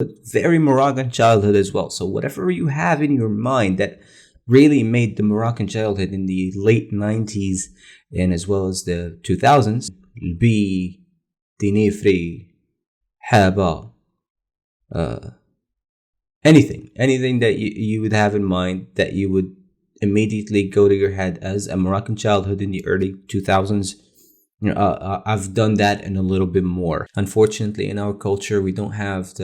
very Moroccan childhood as well. So whatever you have in your mind that really made the Moroccan childhood in the late 90s and as well as the 2000s, البي, dinifri, haba, uh, anything that you would have in mind that you would immediately go to your head as a Moroccan childhood in the early 2000s. I've done that and a little bit more. Unfortunately, in our culture, we don't have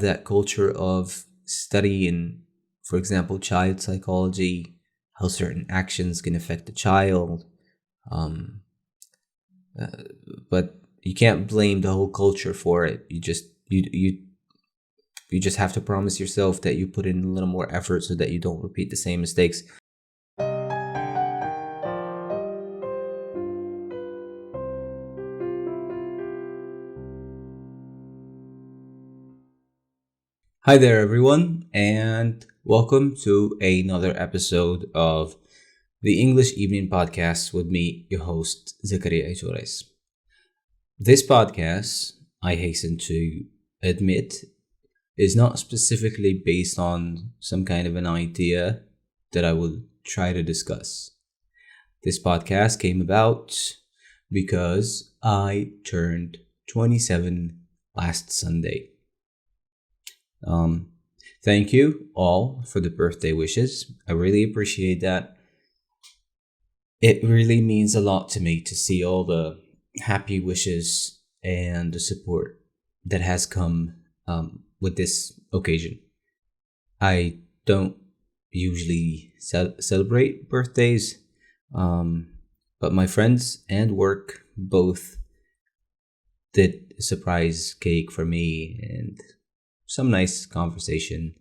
that culture of studying, for example, child psychology, how certain actions can affect the child. Um, but you can't blame the whole culture for it. You just have to promise yourself that you put in a little more effort so that you don't repeat the same mistakes. Hi there, everyone, and welcome to another episode of the English Evening Podcast with me, your host, Zakaria Torres. This podcast, I hasten to admit, is not specifically based on some kind of an idea that I will try to discuss. This podcast came about because I turned 27 last Sunday. Thank you all for the birthday wishes. I really appreciate that. It really means a lot to me to see all the happy wishes and the support that has come with this occasion. I don't usually celebrate birthdays, but my friends and work both did a surprise cake for me and some nice conversation,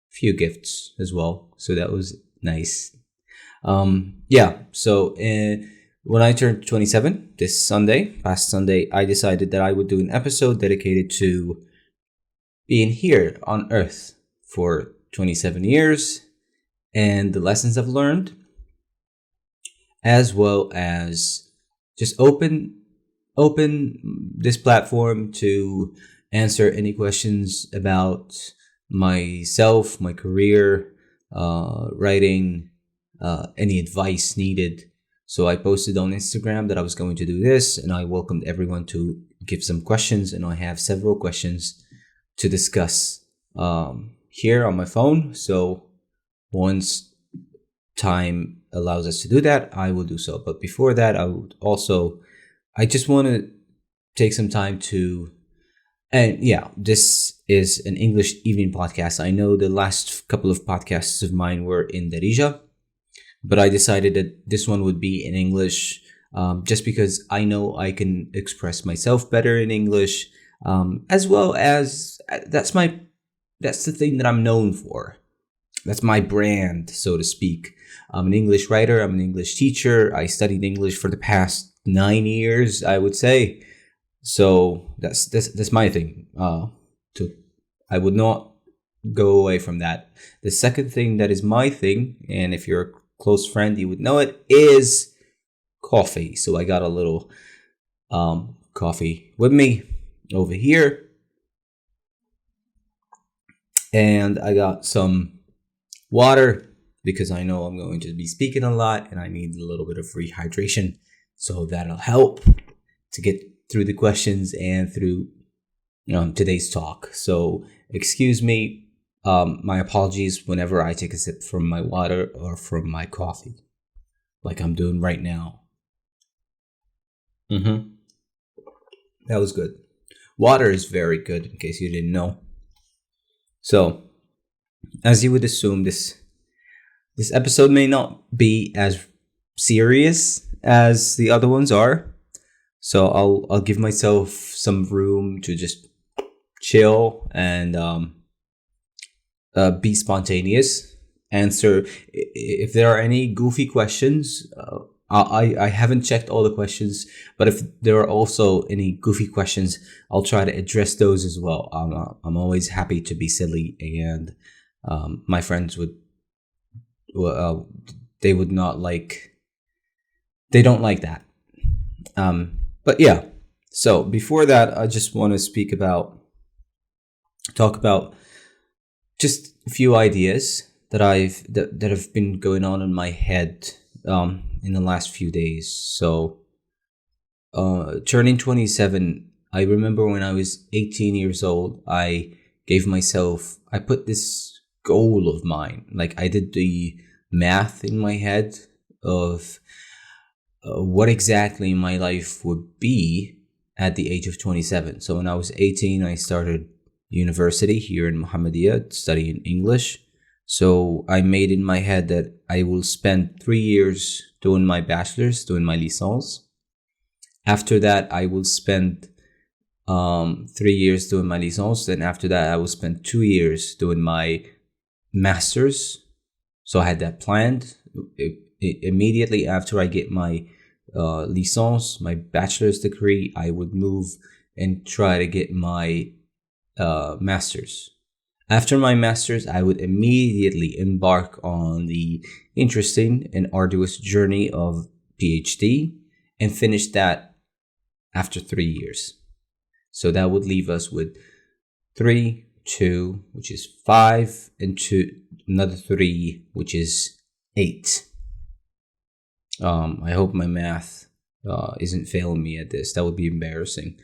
few gifts as well. So that was nice. So when I turned 27 this past Sunday, I decided that I would do an episode dedicated to being here on Earth for 27 years and the lessons I've learned, as well as just open this platform to answer any questions about myself, my career, writing, any advice needed. So I posted on Instagram that I was going to do this, and I welcomed everyone to give some questions, and I have several questions to discuss here on my phone. So once time allows us to do that, I will do so. But before that, I just want to take some time to. And yeah, this is an English evening podcast. I know the last couple of podcasts of mine were in Darija, but I decided that this one would be in English just because I know I can express myself better in English, as well as that's the thing that I'm known for. That's my brand, so to speak. I'm an English writer. I'm an English teacher. I studied English for the past 9 years, I would say. So that's my thing. I would not go away from that. The second thing that is my thing, and if you're a close friend, you would know it, is coffee. So I got a little coffee with me over here, and I got some water because I know I'm going to be speaking a lot, and I need a little bit of rehydration. So that'll help to get through the questions and through today's talk. So excuse me, my apologies whenever I take a sip from my water or from my coffee, like I'm doing right now. That was good. Water is very good, in case you didn't know. So, as you would assume, this episode may not be as serious as the other ones are. So I'll give myself some room to just chill and be spontaneous. Answer if there are any goofy questions. I haven't checked all the questions, but if there are also any goofy questions, I'll try to address those as well. I'm always happy to be silly, and my friends they don't like that. But yeah, So before that, I just want to talk about just a few ideas that have been going on in my head in the last few days. So turning 27, I remember when I was 18 years old, I put this goal of mine. Like, I did the math in my head of what exactly my life would be at the age of 27. So when I was 18, I started university here in Mohammedia studying English. So I made in my head that I will spend 3 years doing my bachelor's, doing my licence. After that, I will spend 3 years doing my licence. Then after that, I will spend 2 years doing my master's. So I had that planned. Immediately after I get my licence, my bachelor's degree, I would move and try to get my master's. After my master's, I would immediately embark on the interesting and arduous journey of PhD and finish that after 3 years. So that would leave us with 3, 2, which is 5, and 2, another 3, which is 8. I hope my math isn't failing me at this. That would be embarrassing.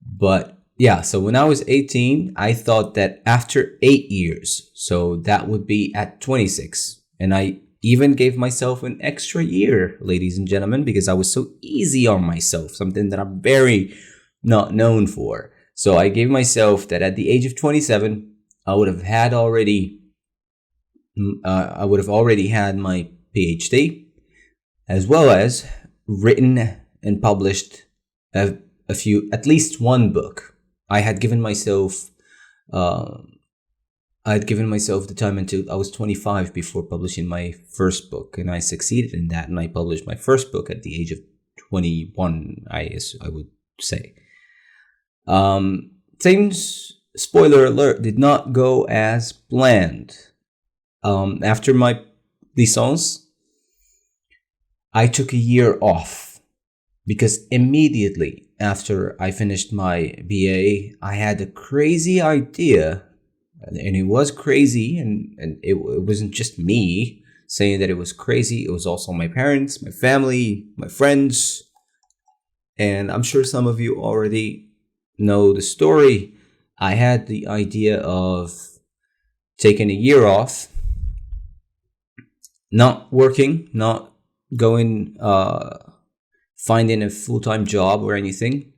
But yeah, so when I was 18, I thought that after 8 years, so that would be at 26. And I even gave myself an extra year, ladies and gentlemen, because I was so easy on myself, something that I'm very not known for. So I gave myself that at the age of 27, I would have already had my PhD, as well as written and published at least one book. I had given myself the time until I was 25 before publishing my first book, and I succeeded in that, and I published my first book at the age of 21, I would say. Things, spoiler alert, did not go as planned. After my licence, I took a year off because immediately after I finished my BA, I had a crazy idea, and it was crazy, and it wasn't just me saying that it was crazy. It was also my parents, my family, my friends, and I'm sure some of you already know the story. I had the idea of taking a year off, not working, not going finding a full-time job or anything,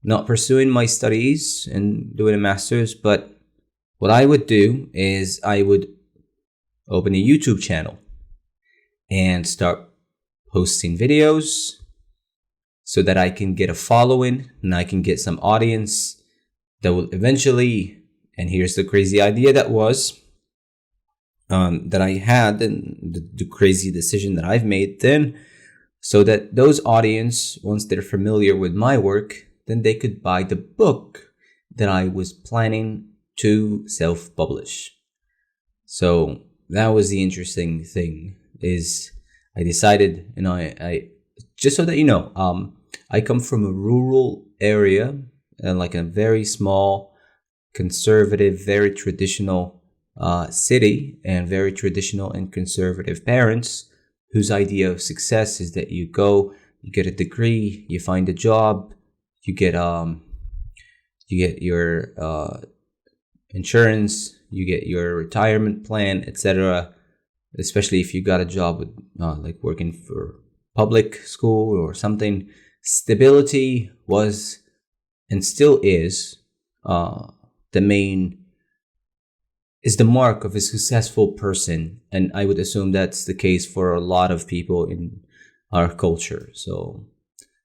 not pursuing my studies and doing a master's, but what I would do is I would open a YouTube channel and start posting videos so that I can get a following and I can get some audience that will eventually, and here's the crazy idea that I had, and the crazy decision that I've made then, so that those audience, once they're familiar with my work, then they could buy the book that I was planning to self-publish. So that was the interesting thing, is I decided, and I just so that you know, I come from a rural area, like a very small, conservative, very traditional city, and very traditional and conservative parents, whose idea of success is that you go, you get a degree, you find a job, you get your insurance, you get your retirement plan, etc. Especially if you got a job with like working for public school or something. Stability was and still is the mark of a successful person, and I would assume that's the case for a lot of people in our culture. So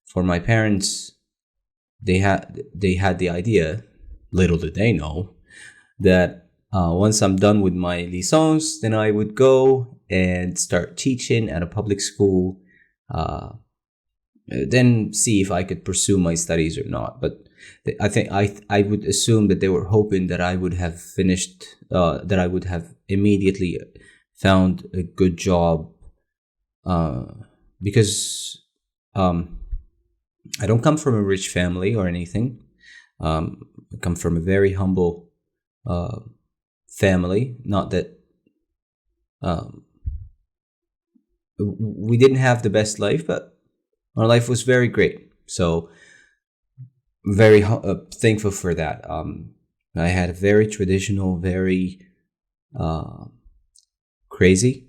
for my parents, they had the idea, little did they know, that once I'm done with my licence, then I would go and start teaching at a public school, then see if I could pursue my studies or not. But I think I would assume that they were hoping that I would have finished, that I would have immediately found a good job, because I don't come from a rich family or anything. I come from a very humble uh, family. Not that um, we didn't have the best life, but our life was very great. So very thankful for that. I had a very traditional, very uh, crazy,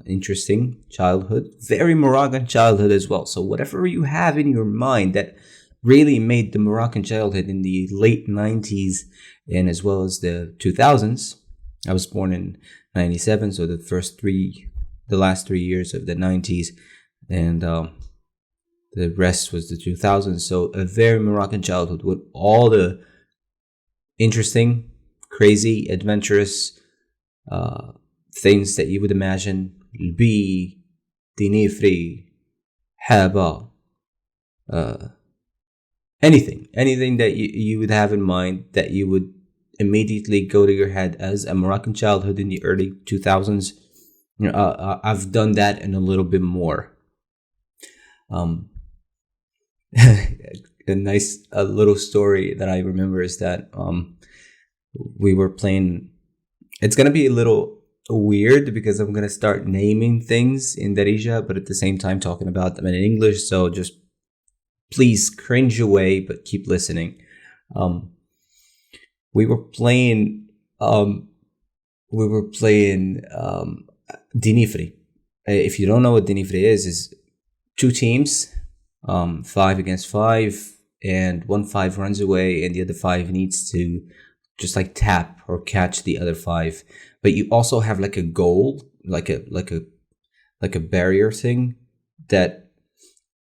interesting childhood, very Moroccan childhood as well. So whatever you have in your mind that really made the Moroccan childhood in the late 90s and as well as the 2000s. I was born in 97, so the last 3 years of the 90s, and the rest was the 2000s. So a very Moroccan childhood with all the interesting, crazy, adventurous uh, things that you would imagine. Be Dinifri, Haba, uh, anything that you would have in mind that you would immediately go to your head as a Moroccan childhood in the early 2000s. I've done that and a little bit more. Um, a little story that I remember is that we were playing. It's gonna be a little weird because I'm gonna start naming things in Darija, but at the same time talking about them in English. So just please cringe away, but keep listening. We were playing. We were playing Dinifri. If you don't know what Dinifri is two teams, 5 against 5, and 1 5 runs away, and the other 5 needs to just like tap or catch the other 5. But you also have like a goal, like a barrier thing that,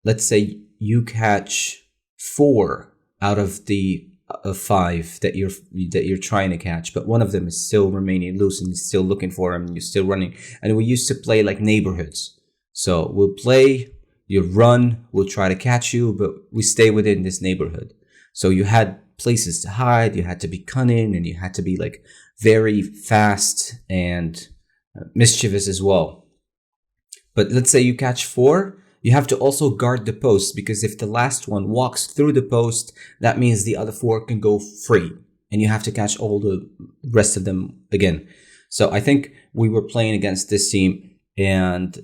let's say you catch 4 out of the 5 that you're trying to catch, but one of them is still remaining loose and you're still looking for him and you're still running. And we used to play like neighborhoods. So we'll play, you run, we'll try to catch you, but we stay within this neighborhood. So you had places to hide, you had to be cunning, and you had to be like very fast and mischievous as well. But let's say you catch 4, you have to also guard the post, because if the last one walks through the post, that means the other 4 can go free, and you have to catch all the rest of them again. So I think we were playing against this team, and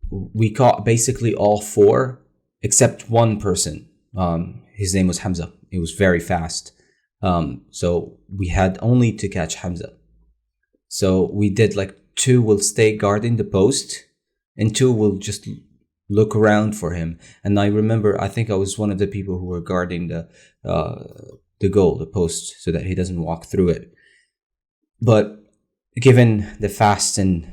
we caught basically all 4 except one person. His name was Hamza. He was very fast. So we had only to catch Hamza. So we did like 2 will stay guarding the post, and 2 will just look around for him. And I remember, I think I was one of the people who were guarding the goal, the post, so that he doesn't walk through it. But given the fast and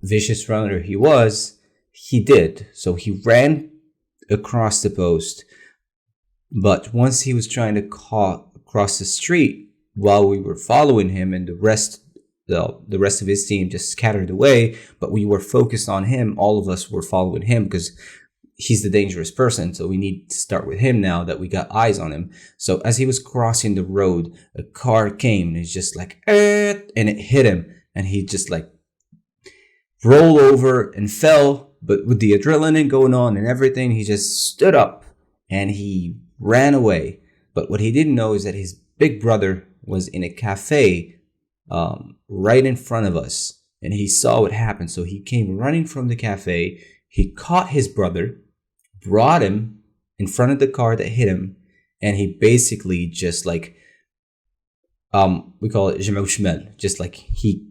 vicious runner he did. So he ran across the post. But once he was trying to cross the street while we were following him, and the rest of his team just scattered away, but we were focused on him. All of us were following him because he's the dangerous person. So we need to start with him now that we got eyes on him. So as he was crossing the road, a car came and it's just like, and it hit him, and he just like rolled over and fell. But with the adrenaline going on and everything, he just stood up and he ran away. But what he didn't know is that his big brother was in a cafe right in front of us, and he saw what happened. So he came running from the cafe. He caught his brother, brought him in front of the car that hit him, and he basically just like we call it Jemou Shmel, just like he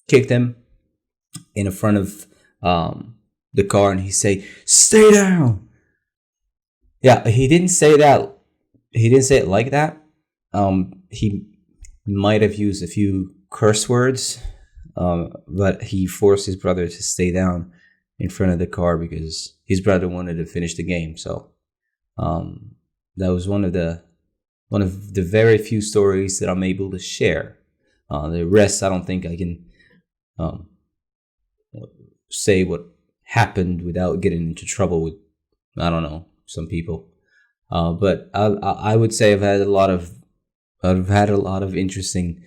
kicked him in front of the car, and he say, "Stay down." Yeah, he didn't say that. He didn't say it like that. He might have used a few curse words, but he forced his brother to stay down in front of the car because his brother wanted to finish the game. So that was one of the very few stories that I'm able to share. The rest, I don't think I can say what happened without getting into trouble with, I don't know, some people. But I would say I've had a lot of interesting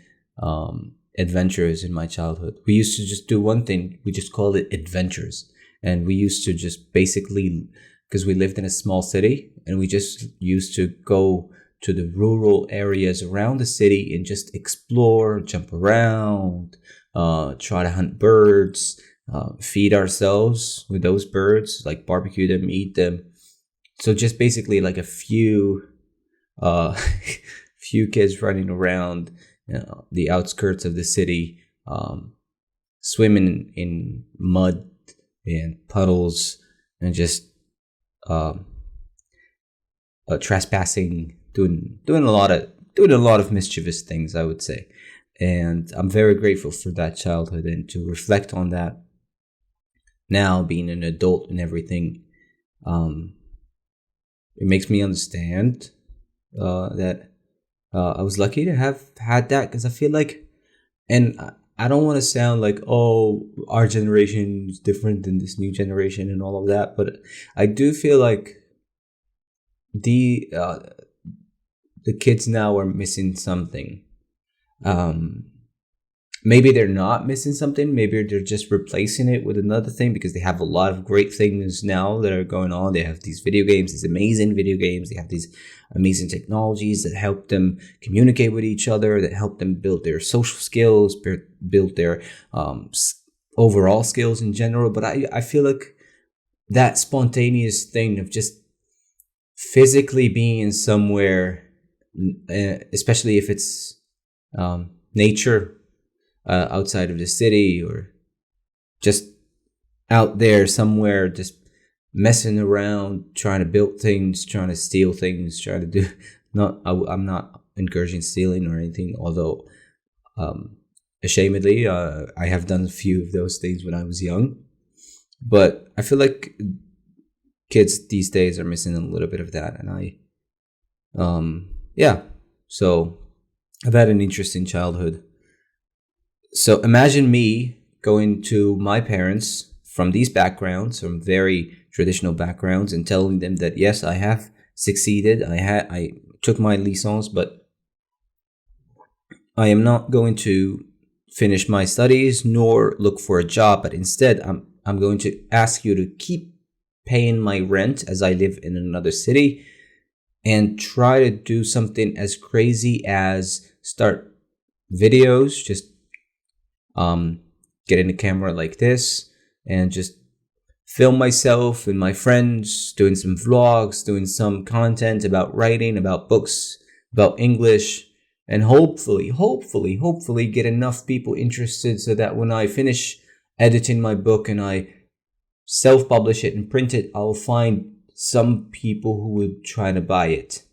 adventures in my childhood. We used to just do one thing. We just called it adventures. And we used to just basically because we lived in a small city and we just used to go to the rural areas around the city and just explore, jump around, try to hunt birds, feed ourselves with those birds, like barbecue them, eat them. So just basically like a few few kids running around the outskirts of the city, swimming in mud and puddles, and just trespassing, doing a lot of mischievous things, I would say. And I'm very grateful for that childhood, and to reflect on that now, being an adult and everything, it makes me understand that I was lucky to have had that, because I feel like, and I don't want to sound like, oh, our generation is different than this new generation and all of that, but I do feel like the kids now are missing something. Maybe they're not missing something. Maybe they're just replacing it with another thing, because they have a lot of great things now that are going on. They have these video games, these amazing video games. They have these amazing technologies that help them communicate with each other, that help them build their social skills, build their overall skills in general. But I feel like that spontaneous thing of just physically being somewhere, especially if it's nature, outside of the city, or just out there somewhere, just messing around, trying to build things, trying to steal things, trying to do, I'm not encouraging stealing or anything, although ashamedly I have done a few of those things when I was young. But I feel like kids these days are missing a little bit of that, and so I've had an interesting childhood. So imagine me going to my parents from these backgrounds, from very traditional backgrounds, and telling them that yes, I have succeeded. I took my licence, but I am not going to finish my studies nor look for a job. But instead, I'm going to ask you to keep paying my rent as I live in another city, and try to do something as crazy as start videos, just getting a camera like this and just film myself and my friends doing some vlogs, doing some content about writing, about books, about English, and hopefully get enough people interested so that when I finish editing my book and I self-publish it and print it, I'll find some people who would try to buy it.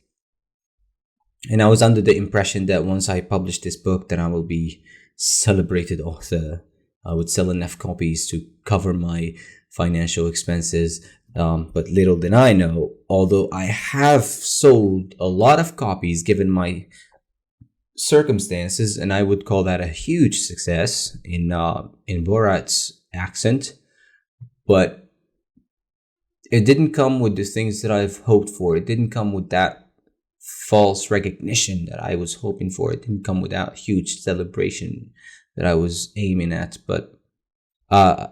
And I was under the impression that once I publish this book, then I will be celebrated author. I would sell enough copies to cover my financial expenses. But little did I know, although I have sold a lot of copies given my circumstances, and I would call that a huge success in Borat's accent, but it didn't come with the things that I've hoped for. It didn't come with that false recognition that I was hoping for. It didn't come with that huge celebration that I was aiming at. But I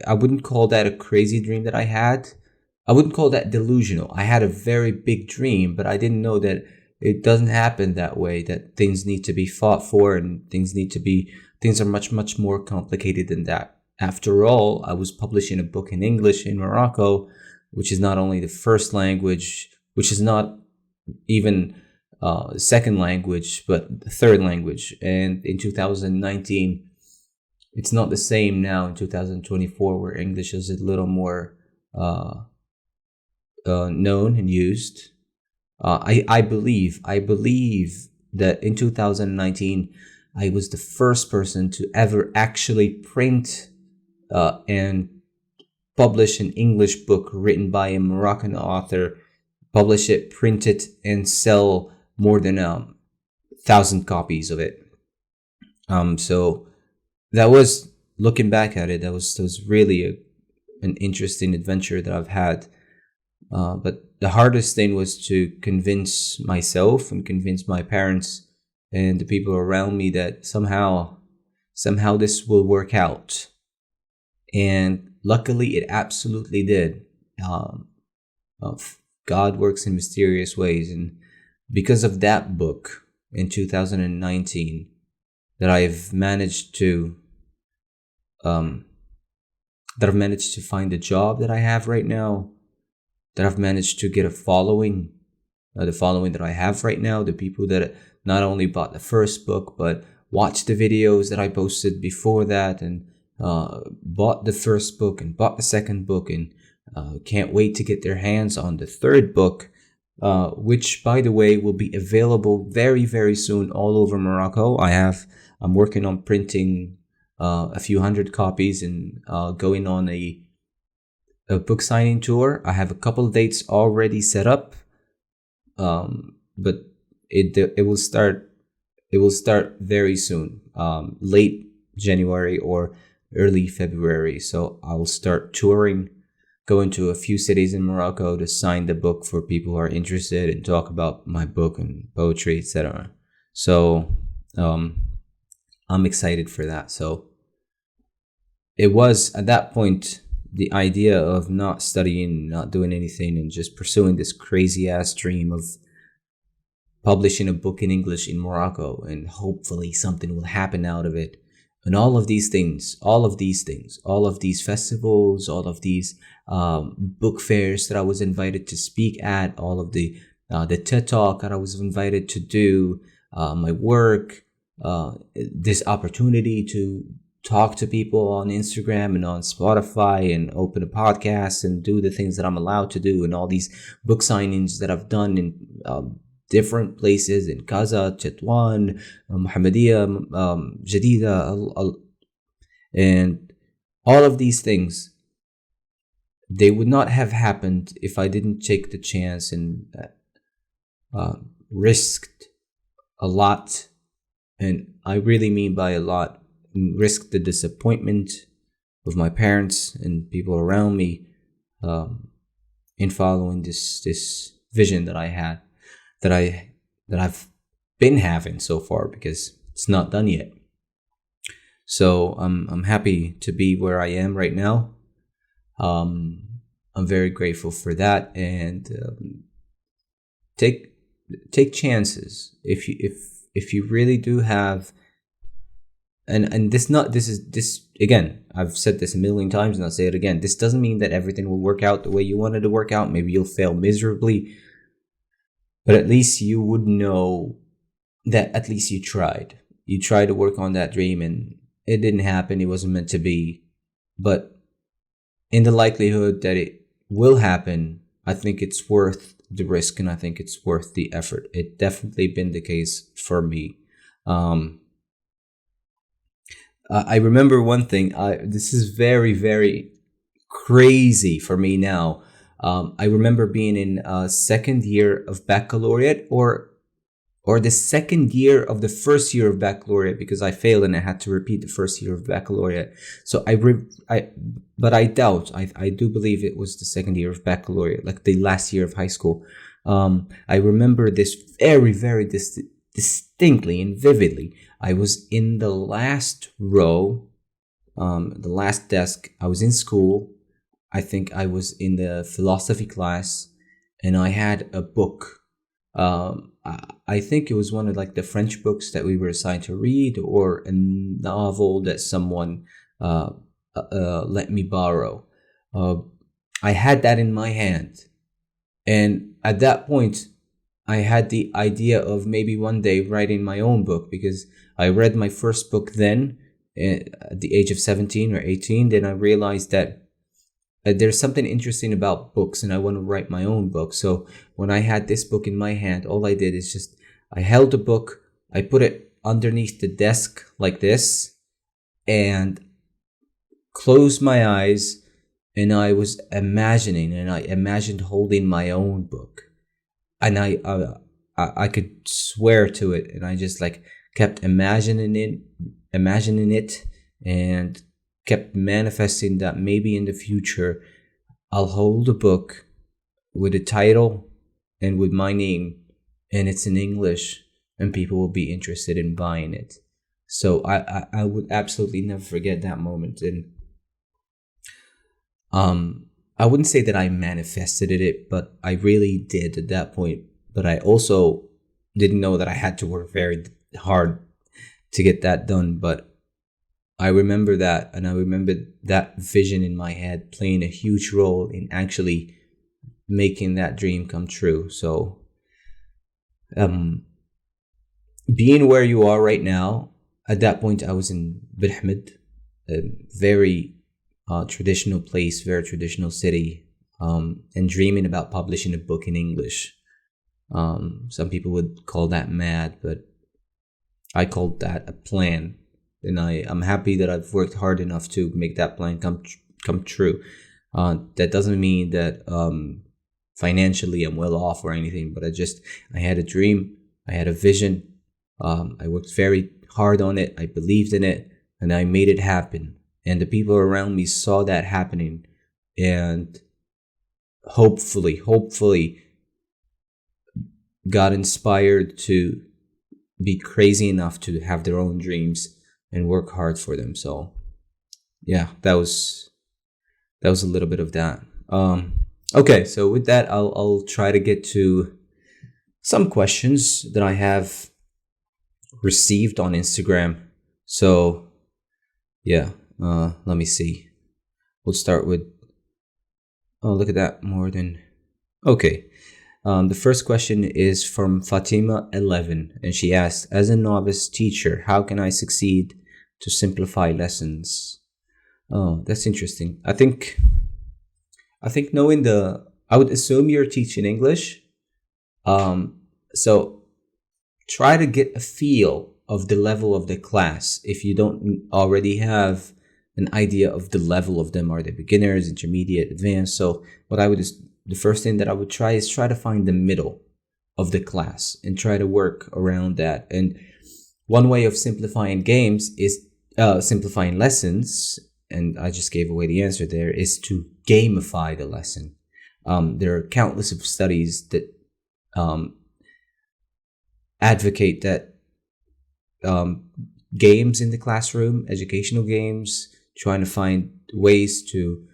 wouldn't call that a crazy dream that I had. I wouldn't call that delusional. I had a very big dream, but I didn't know that it doesn't happen that way, that things need to be fought for, and things are much more complicated than that. After all, I was publishing a book in English in Morocco, which is not only the first language, which is not even the second language, but the third language. And in 2019, it's not the same now in 2024, where English is a little more known and used. I believe that in 2019, I was the first person to ever actually print and publish an English book written by a Moroccan author, publish it, print it, and sell more than 1,000 copies of it. So that was, looking back at it, that was really an interesting adventure that I've had. But the hardest thing was to convince myself and convince my parents and the people around me that somehow this will work out. And luckily, it absolutely did. God works in mysterious ways, and because of that book in 2019, that I've managed to um, find the job that I have right now, that I've managed to get a following, the following that I have right now, the people that not only bought the first book, but watched the videos that I posted before that, and bought the first book and bought the second book, and can't wait to get their hands on the third book, which, by the way, will be available very, very soon all over Morocco. I'm working on printing a few hundred copies, and going on a book signing tour. I have a couple of dates already set up, but it will start very soon, late January or early February. So I will start touring, going to a few cities in Morocco to sign the book for people who are interested and talk about my book and poetry, etc. So I'm excited for that. So it was at that point the idea of not studying, not doing anything, and just pursuing this crazy ass dream of publishing a book in English in Morocco, and hopefully something will happen out of it. And all of these things, all of these festivals, all of these book fairs that I was invited to speak at, all of the TED Talk that I was invited to do, my work, this opportunity to talk to people on Instagram and on Spotify and open a podcast and do the things that I'm allowed to do, and all these book signings that I've done in different places in Gaza, Tetouan, Mohammedia, Jadida, and all of these things, they would not have happened if I didn't take the chance and risked a lot. And I really mean by a lot, risked the disappointment of my parents and people around me in following this vision that I had, that I've been having so far, because it's not done yet. So I'm happy to be where I am right now. I'm very grateful for that, and take chances if you really do have. And this again, I've said this a million times and I'll say it again. This doesn't mean that everything will work out the way you wanted to work out. Maybe you'll fail miserably, but at least you would know that at least you tried. You tried to work on that dream, and it didn't happen. It wasn't meant to be. But in the likelihood that it will happen, I think it's worth the risk, and I think it's worth the effort. It definitely been the case for me. I remember one thing. This is very, very crazy for me now. I remember being in second year of baccalaureate, or the second year of the first year of baccalaureate, because I failed and I had to repeat the first year of baccalaureate. So but I doubt. I do believe it was the second year of baccalaureate, like the last year of high school. I remember this very, very distinctly and vividly. I was in the last row, the last desk. I was in school. I think I was in the philosophy class, and I had a book. I think it was one of like the French books that we were assigned to read, or a novel that someone let me borrow. I had that in my hand, and at that point, I had the idea of maybe one day writing my own book, because I read my first book then at the age of 17 or 18. Then I realized that there's something interesting about books, and I want to write my own book. So when I had this book in my hand, all I did is just, I held the book, I put it underneath the desk like this, and closed my eyes, and I was imagining, and I imagined holding my own book. And I could swear to it, and I just like kept imagining it, and kept manifesting that maybe in the future I'll hold a book with a title and with my name, and it's in English, and people will be interested in buying it. So I would absolutely never forget that moment. And I wouldn't say that I manifested it, but I really did at that point. But I also didn't know that I had to work very hard to get that done. But I remember that, and I remember that vision in my head playing a huge role in actually making that dream come true. So, um, being where you are right now, at that point, I was in Bilhamid, a very traditional place, very traditional city, and dreaming about publishing a book in English. Some people would call that mad, but I called that a plan, and I'm happy that I've worked hard enough to make that plan come true. That doesn't mean that financially I'm well off or anything, but I had a dream, I had a vision. I worked very hard on it. I believed in it, and I made it happen. And the people around me saw that happening, and hopefully got inspired to be crazy enough to have their own dreams and work hard for them. So yeah, that was a little bit of that. Okay, so with that, I'll try to get to some questions that I have received on Instagram. So yeah, let me see. We'll start with, oh, look at that, more than, okay. The first question is from Fatima11, and she asks, as a novice teacher, how can I succeed to simplify lessons? Oh, that's interesting. I think knowing I would assume you're teaching English. So try to get a feel of the level of the class. If you don't already have an idea of the level of them, are they beginners, intermediate, advanced? So the first thing that I would try is try to find the middle of the class and try to work around that. And one way of simplifying games is simplifying lessons, and I just gave away the answer there, is to gamify the lesson. There are countless of studies that advocate that games in the classroom, educational games, trying to find ways to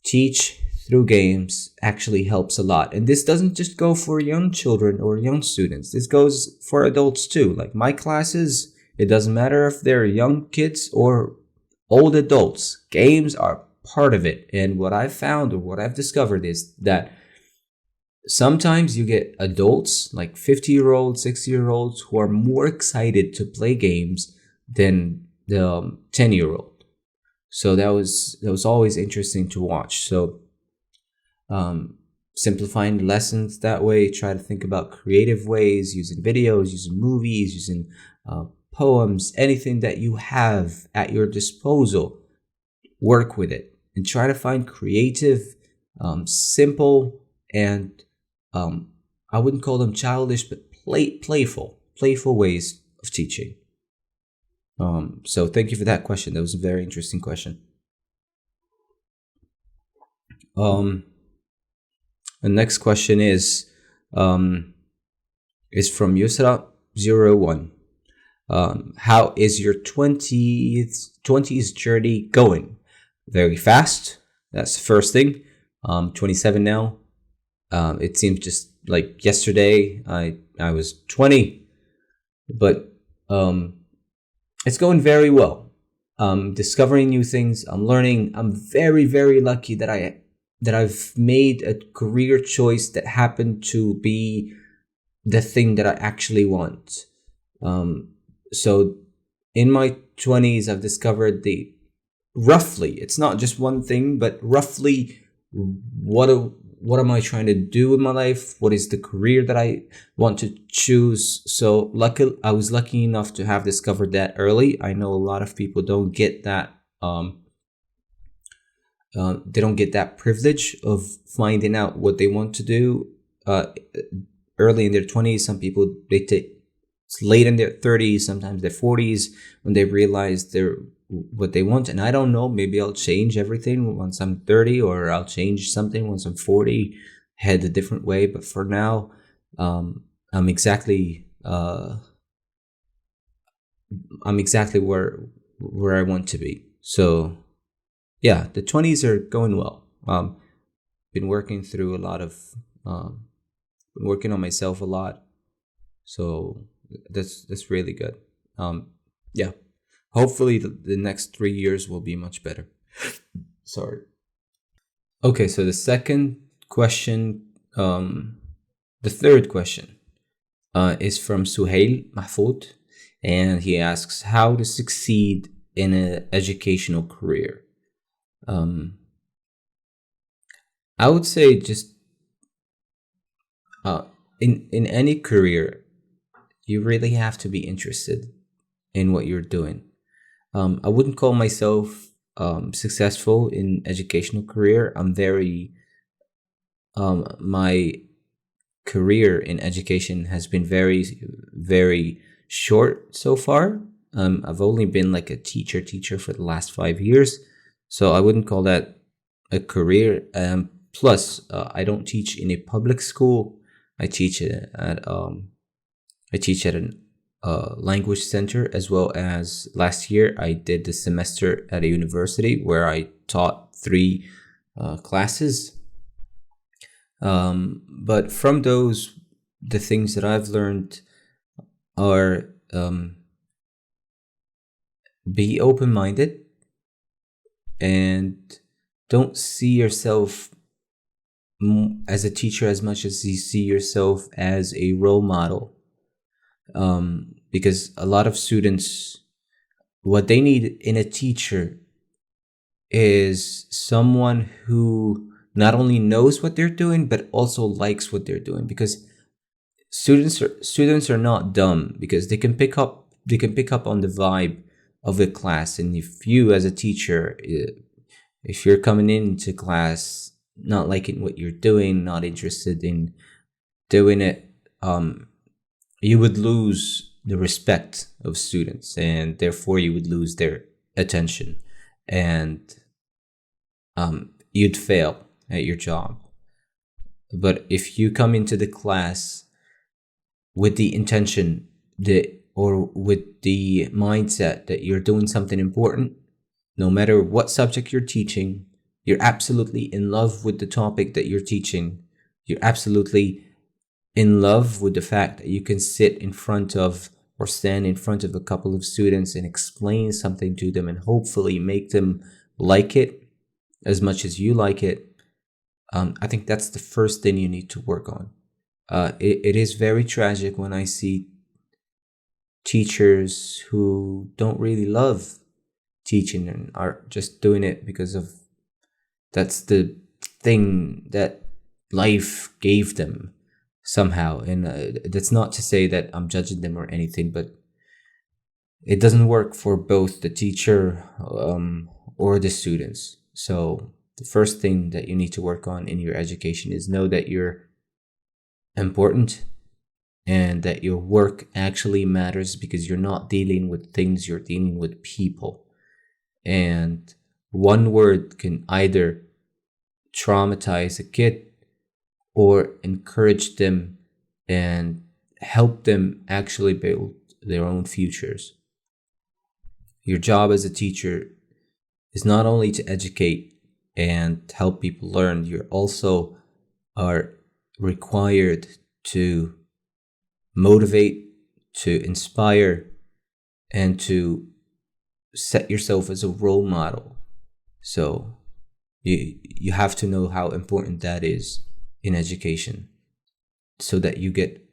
teach through games actually helps a lot. And this doesn't just go for young children or young students. This goes for adults too. Like my classes, it doesn't matter if they're young kids or old adults. Games are part of it. And what I've found, or what I've discovered, is that sometimes you get adults, like 50-year-olds, 60-year-olds, who are more excited to play games than the 10-year-old. So that was always interesting to watch. So simplifying lessons that way, try to think about creative ways, using videos, using movies, using poems, anything that you have at your disposal. Work with it and try to find creative, simple, and I wouldn't call them childish, but playful ways of teaching. So thank you for that question. That was a very interesting question. The next question is from Yusra01. How is your 20s journey going? Very fast. That's the first thing. 27 now. It seems just like yesterday I was 20, but it's going very well. Discovering new things. I'm learning. I'm very, very lucky that I've made a career choice that happened to be the thing that I actually want. So in my 20s, I've discovered roughly, it's not just one thing, but roughly what am I trying to do in my life? What is the career that I want to choose? So I was lucky enough to have discovered that early. I know a lot of people don't get that. They don't get that privilege of finding out what they want to do early in their 20s. Some people, it's late in their 30s, sometimes their 40s, when they realize what they want. And I don't know, maybe I'll change everything once I'm 30, or I'll change something once I'm 40, head a different way. But for now, I'm exactly where I want to be. So yeah, the 20s are going well. been working through a lot of, um, been working on myself a lot. So that's really good. Yeah. Hopefully the next 3 years will be much better. Sorry. Okay, so the second question, the third question, is from Suhail Mahfoud, and he asks how to succeed in an educational career. I would say just in any career, you really have to be interested in what you're doing. I wouldn't call myself successful in educational career. I'm very my career in education has been very short so far. I've only been like a teacher for the last 5 years, so I wouldn't call that a career. Plus, I don't teach in a public school. I teach at an language center, as well as last year I did the semester at a university where I taught 3 classes. But from those, the things that I've learned are be open-minded and don't see yourself as a teacher as much as you see yourself as a role model. Because a lot of students, what they need in a teacher is someone who not only knows what they're doing, but also likes what they're doing. Because students are not dumb, because they can pick up on the vibe of the class. And if you as a teacher, if you're coming into class not liking what you're doing, not interested in doing it, you would lose the respect of students, and therefore you would lose their attention, and you'd fail at your job. But if you come into the class with the intention or with the mindset that you're doing something important, no matter what subject you're teaching, you're absolutely in love with the topic that you're teaching, you're absolutely in love with the fact that you can sit in front of or stand in front of a couple of students and explain something to them and hopefully make them like it as much as you like it, I think that's the first thing you need to work on. It is very tragic when I see teachers who don't really love teaching and are just doing it because of that's the thing that life gave them somehow. And that's not to say that I'm judging them or anything, but it doesn't work for both the teacher or the students. So the first thing that you need to work on in your education is know that you're important and that your work actually matters, because you're not dealing with things, you're dealing with people. And one word can either traumatize a kid or encourage them and help them actually build their own futures. Your job as a teacher is not only to educate and help people learn, you also are required to motivate, to inspire, and to set yourself as a role model. So you have to know how important that is in education, so that you get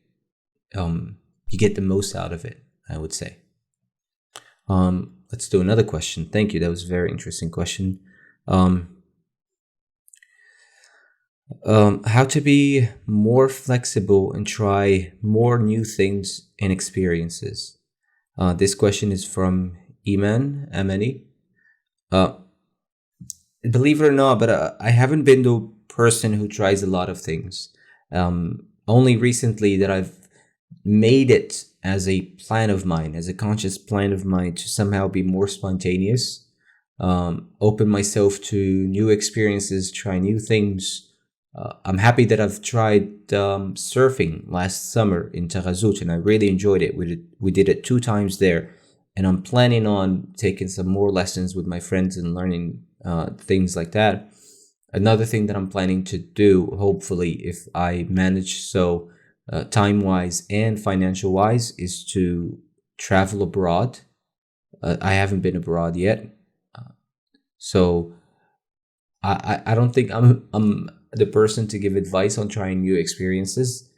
the most out of it, I would say. Let's do another question. Thank you. That was a very interesting question. How to be more flexible and try more new things and experiences. This question is from Iman Amani. Believe it or not, but I haven't been the person who tries a lot of things. Only recently that I've made it as a plan of mine, as a conscious plan of mine, to somehow be more spontaneous, open myself to new experiences, try new things. I'm happy that I've tried surfing last summer in Taghazout, and I really enjoyed it. We did it 2 times there, and I'm planning on taking some more lessons with my friends and learning things like that. Another thing that I'm planning to do, hopefully, if I manage so time wise and financial wise, is to travel abroad. I haven't been abroad yet, so I don't think I'm the person to give advice on trying new experiences.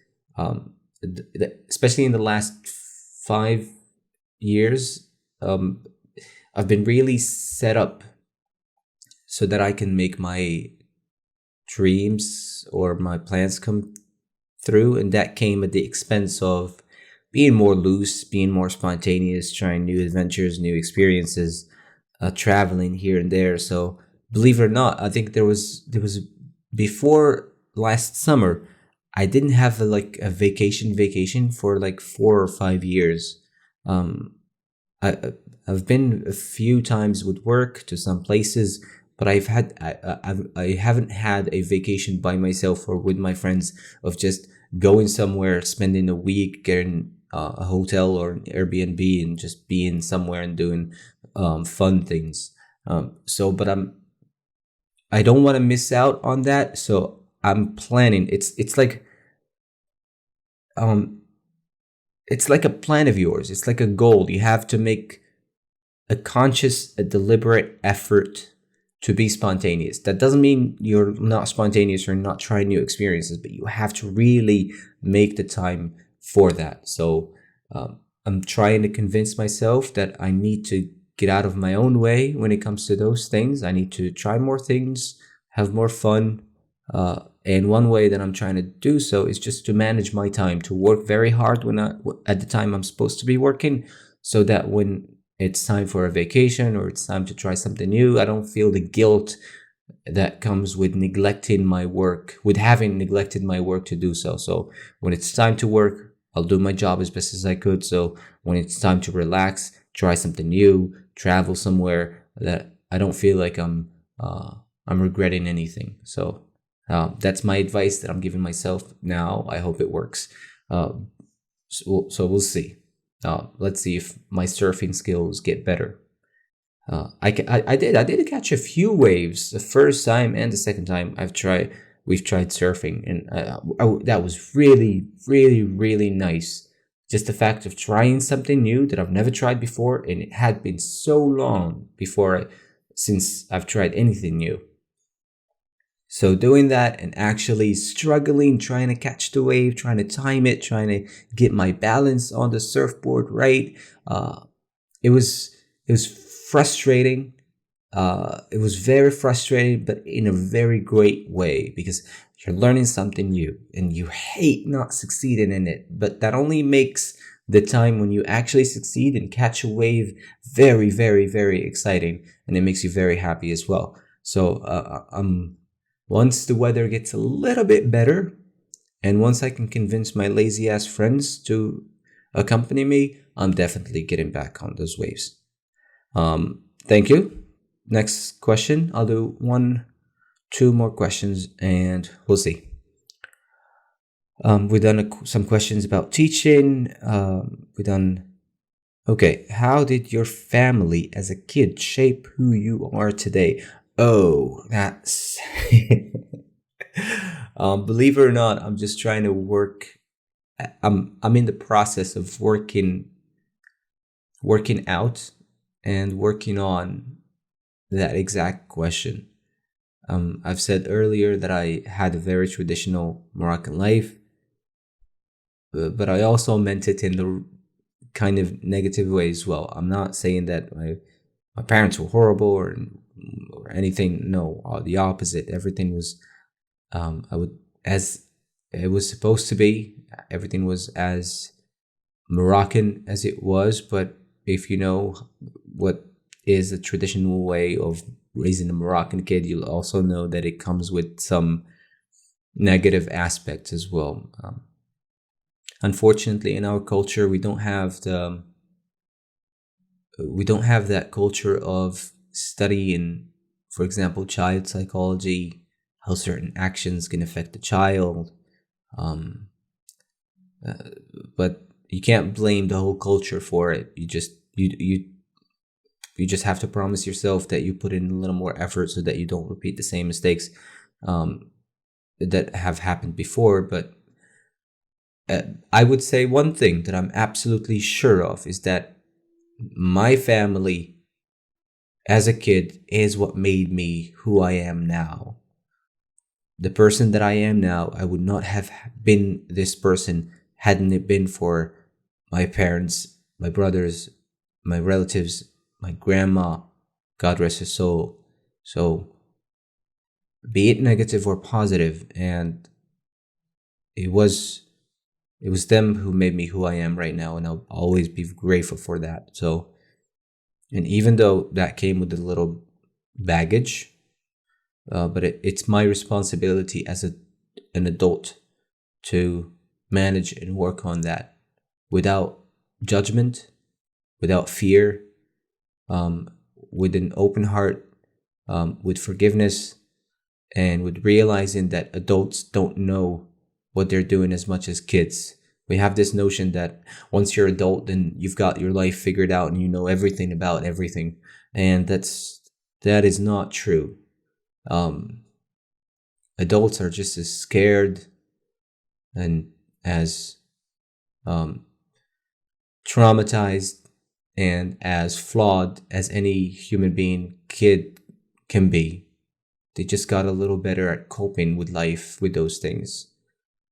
Especially in the last 5 years, um, I've been really set up so that I can make my dreams or my plans come through, and that came at the expense of being more loose, being more spontaneous, trying new adventures, new experiences, traveling here and there. So believe it or not, I think there was before last summer, I didn't have like a vacation for like 4 or 5 years. Um, I I've been a few times with work to some places, but I haven't had a vacation by myself or with my friends of just going somewhere, spending a week, getting a hotel or an Airbnb, and just being somewhere and doing fun things. But I don't want to miss out on that. So I'm planning. Um it's like a plan of yours. It's like a goal. You have to make a conscious, a deliberate effort to be spontaneous. That doesn't mean you're not spontaneous or not trying new experiences, but you have to really make the time for that. So I'm trying to convince myself that I need to get out of my own way when it comes to those things. I need to try more things, have more fun. And one way that I'm trying to do so is just to manage my time, to work very hard at the time I'm supposed to be working, so that when it's time for a vacation or it's time to try something new, I don't feel the guilt that comes with neglecting my work, with having neglected my work to do so. So when it's time to work, I'll do my job as best as I could. So when it's time to relax, try something new, travel somewhere, that I don't feel like I'm regretting anything. So that's my advice that I'm giving myself now. I hope it works. So we'll see. Let's see if my surfing skills get better. I did catch a few waves the first time and the second time we've tried surfing, and that was really, really, really nice. Just the fact of trying something new that I've never tried before, and it had been so long since I've tried anything new. So doing that and actually struggling, trying to catch the wave, trying to time it, trying to get my balance on the surfboard right, it was frustrating. It was very frustrating, but in a very great way, because you're learning something new and you hate not succeeding in it. But that only makes the time when you actually succeed and catch a wave very, very, very exciting, and it makes you very happy as well. So once the weather gets a little bit better, and once I can convince my lazy ass friends to accompany me, I'm definitely getting back on those waves. Thank you. Next question. I'll do two more questions, and we'll see. We've done some questions about teaching. We've done. Okay, how did your family as a kid shape who you are today? Oh, that's. Believe it or not, I'm just trying to work. I'm in the process of working out and working on that exact question. I've said earlier that I had a very traditional Moroccan life, but I also meant it in the kind of negative way as well. I'm not saying that my parents were horrible or anything. No, the opposite. Everything was as it was supposed to be. Everything was as Moroccan as it was. But if you know what is a traditional way of raising a Moroccan kid, you'll also know that it comes with some negative aspects as well. Unfortunately, in our culture, we don't have that culture of studying, for example, child psychology, how certain actions can affect the child. But you can't blame the whole culture for it. You just have to promise yourself that you put in a little more effort so that you don't repeat the same mistakes. um, that have happened before. But I would say one thing that I'm absolutely sure of is that my family as a kid is what made me who I am now. The person that I am now, I would not have been this person hadn't it been for my parents, my brothers, my relatives, my grandma, God rest her soul. So, be it negative or positive, and it was it was them who made me who I am right now, and I'll always be grateful for that. So, and even though that came with a little baggage, but it's my responsibility as an adult to manage and work on that without judgment, without fear, um, with an open heart, with forgiveness, and with realizing that adults don't know what they're doing as much as kids. We have this notion that once you're adult, then you've got your life figured out and you know everything about everything, and that is not true. Um, Adults are just as scared and as um, traumatized and as flawed as any human being kid can be. They just got a little better at coping with life with those things.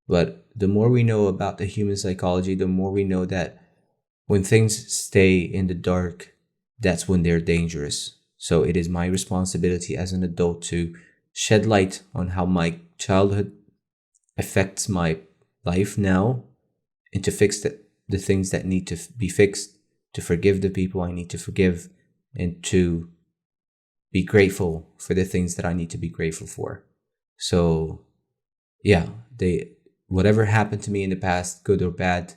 But the more we know about the human psychology, the more we know that when things stay in the dark, that's when they're dangerous. So it is my responsibility as an adult to shed light on how my childhood affects my life now, and to fix the things that need to be fixed, to forgive the people I need to forgive, and to be grateful for the things that I need to be grateful for. So, yeah, whatever happened to me in the past, good or bad,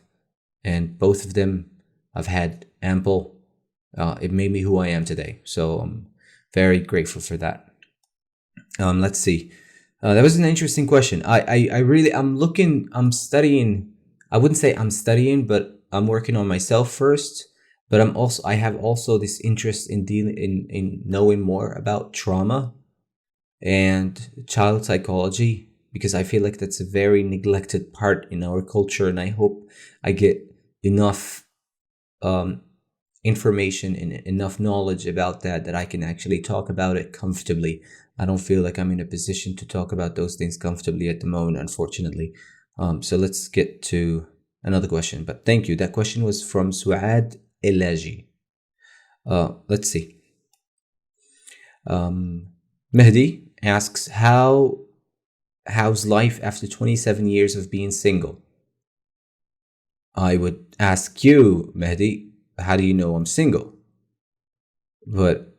and both of them I've had ample. It made me who I am today. So I'm very grateful for that. Let's see. That was an interesting question. I really, I'm studying. I wouldn't say I'm studying, but I'm working on myself first. But I have also this interest in dealing, in knowing more about trauma and child psychology, because I feel like that's a very neglected part in our culture. And I hope I get enough, information and enough knowledge about that I can actually talk about it comfortably. I don't feel like I'm in a position to talk about those things comfortably at the moment, unfortunately. So let's get to another question. But thank you. That question was from Suad Elaji. Let's see. Mehdi asks, how's life after 27 years of being single? I would ask you, Mehdi, how do you know I'm single? But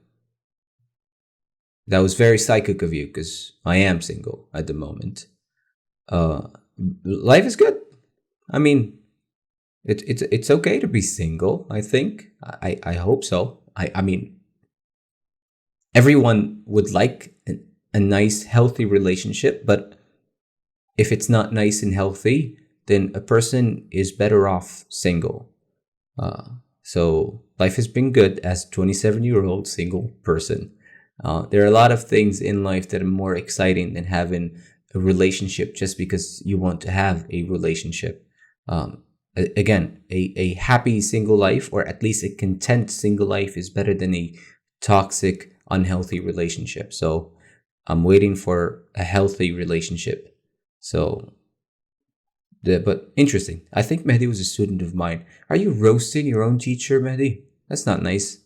that was very psychic of you, because I am single at the moment. Life is good. I mean, it's okay to be single. I think. I hope so. I mean, everyone would like a nice, healthy relationship, but if it's not nice and healthy, then a person is better off single. So life has been good as a 27-year-old single person. There are a lot of things in life that are more exciting than having a relationship just because you want to have a relationship. Again, a happy single life, or at least a content single life, is better than a toxic, unhealthy relationship. So I'm waiting for a healthy relationship. So, but interesting. I think Mehdi was a student of mine. Are you roasting your own teacher, Mehdi? That's not nice.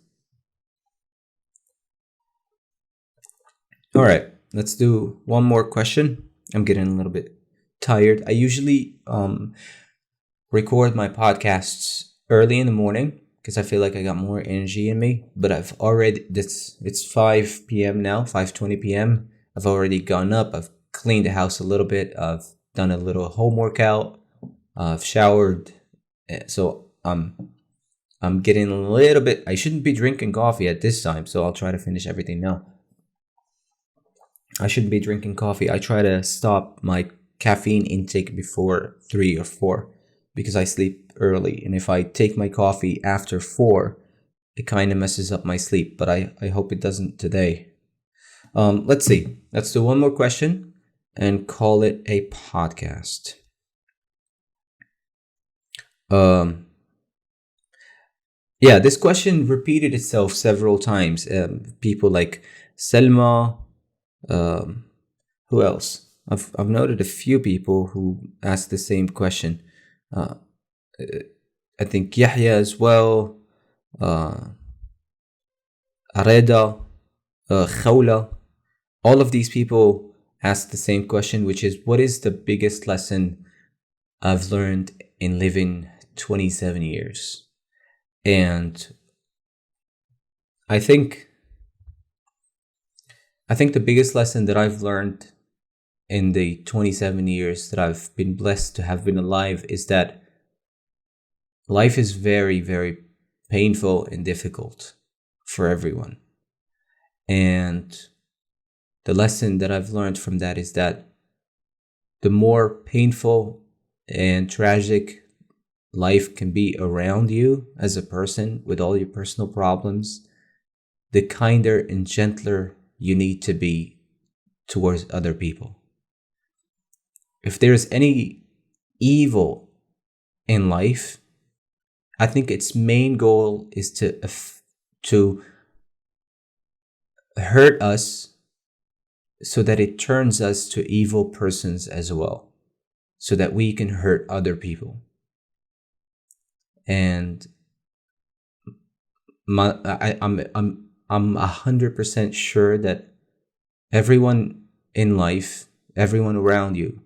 All right, let's do one more question. I'm getting a little bit tired. I usually record my podcasts early in the morning because I feel like I got more energy in me. But it's 5 p.m. now, 5:20 p.m. I've already gone up. I've cleaned the house a little bit. I've done a little home workout. I've showered. So I'm getting a little bit. I shouldn't be drinking coffee at this time, so I'll try to finish everything now. I shouldn't be drinking coffee. I try to stop my caffeine intake before 3 or 4 because I sleep early. And if I take my coffee after 4, it kind of messes up my sleep. But I hope it doesn't today. Let's see. Let's do one more question. and call it a podcast. Um, yeah, this question repeated itself several times. People like Selma, um, who else? I've noted a few people who asked the same question. Uh, I think Yahya as well, uh, Areda, Khawla. All of these people ask the same question, which is, what is the biggest lesson I've learned in living 27 years? And I think I think the biggest lesson that I've learned in the 27 years that I've been blessed to have been alive is that life is very, very painful and difficult for everyone. And the lesson that I've learned from that is that the more painful and tragic life can be around you as a person with all your personal problems, the kinder and gentler you need to be towards other people. If there's any evil in life, I think its main goal is to hurt us so that it turns us to evil persons as well, so that we can hurt other people. And I'm 100% sure that everyone in life, everyone around you,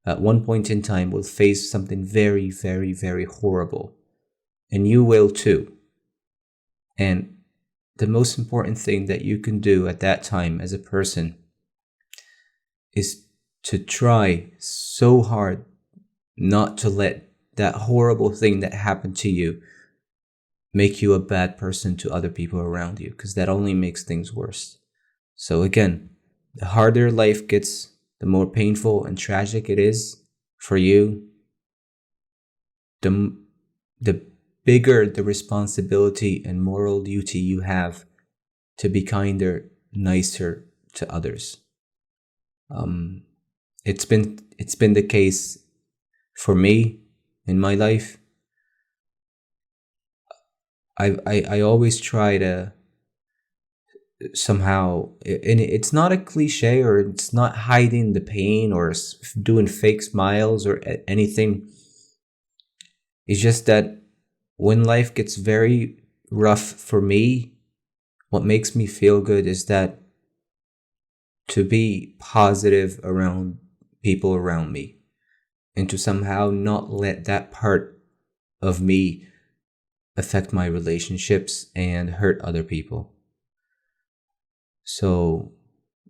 at one point in time will face something very, very, very horrible. And you will too. And the most important thing that you can do at that time as a person is to try so hard not to let that horrible thing that happened to you make you a bad person to other people around you, because that only makes things worse. So again, the harder life gets, the more painful and tragic it is for you, the bigger the responsibility and moral duty you have to be kinder, nicer to others. It's been the case for me in my life. I always try to somehow, and it's not a cliche, or it's not hiding the pain or doing fake smiles or anything. It's just that when life gets very rough for me, what makes me feel good is that to be positive around people around me, and to somehow not let that part of me affect my relationships and hurt other people. So,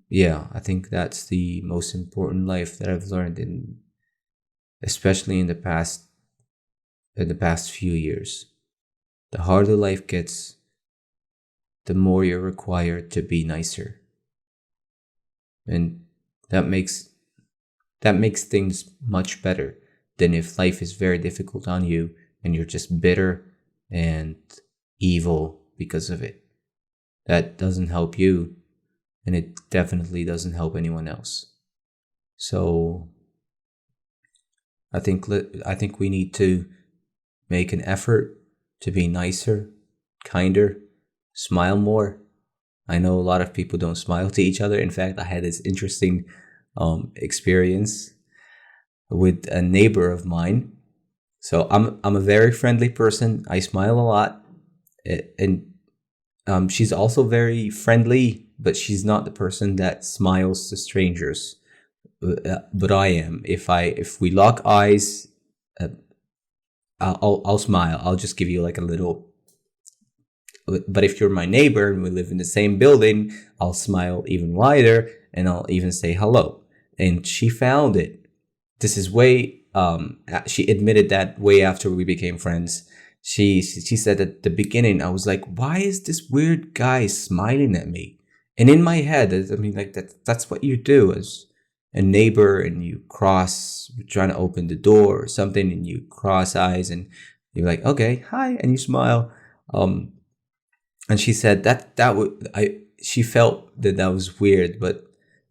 yeah, I think that's the most important life that I've learned especially in the past few years. The harder life gets, the more you're required to be nicer. And that makes things much better than if life is very difficult on you and you're just bitter and evil because of it. That doesn't help you, and it definitely doesn't help anyone else. So I think we need to make an effort to be nicer, kinder, smile more. I know a lot of people don't smile to each other. In fact, I had this interesting experience with a neighbor of mine. So I'm a very friendly person. I smile a lot, and she's also very friendly, but she's not the person that smiles to strangers. But I am. If we lock eyes, I'll smile. I'll just give you like a little. But if you're my neighbor and we live in the same building, I'll smile even wider and I'll even say hello. And she found it. This is way. She admitted that way after we became friends. She said at the beginning, I was like, why is this weird guy smiling at me? And in my head, I mean, like that's what you do as a neighbor, and you cross, you're trying to open the door or something, and you cross eyes and you're like, okay, hi, and you smile. And she said that would she felt that was weird, but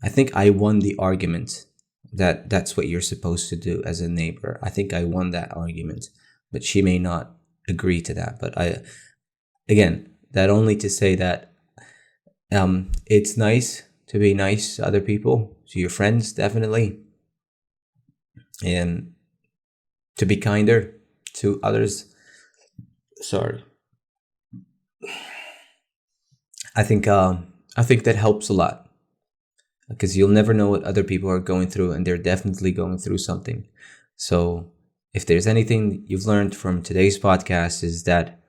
I think I won the argument that's what you're supposed to do as a neighbor. I think I won that argument, but she may not agree to that. But again, that only to say that it's nice to be nice to other people, to your friends, definitely, and to be kinder to others. Sorry. I think that helps a lot because you'll never know what other people are going through, and they're definitely going through something. So if there's anything you've learned from today's podcast, is that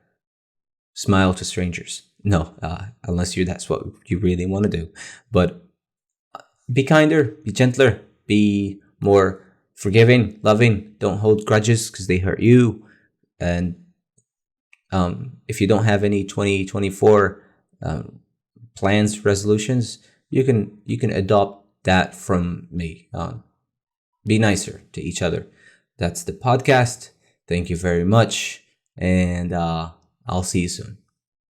smile to strangers. No, unless that's what you really want to do. But be kinder, be gentler, be more forgiving, loving. Don't hold grudges because they hurt you. And if you don't have any 2024 plans, resolutions, you can adopt that from me. Be nicer to each other. That's the podcast. Thank you very much, and I'll see you soon.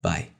Bye.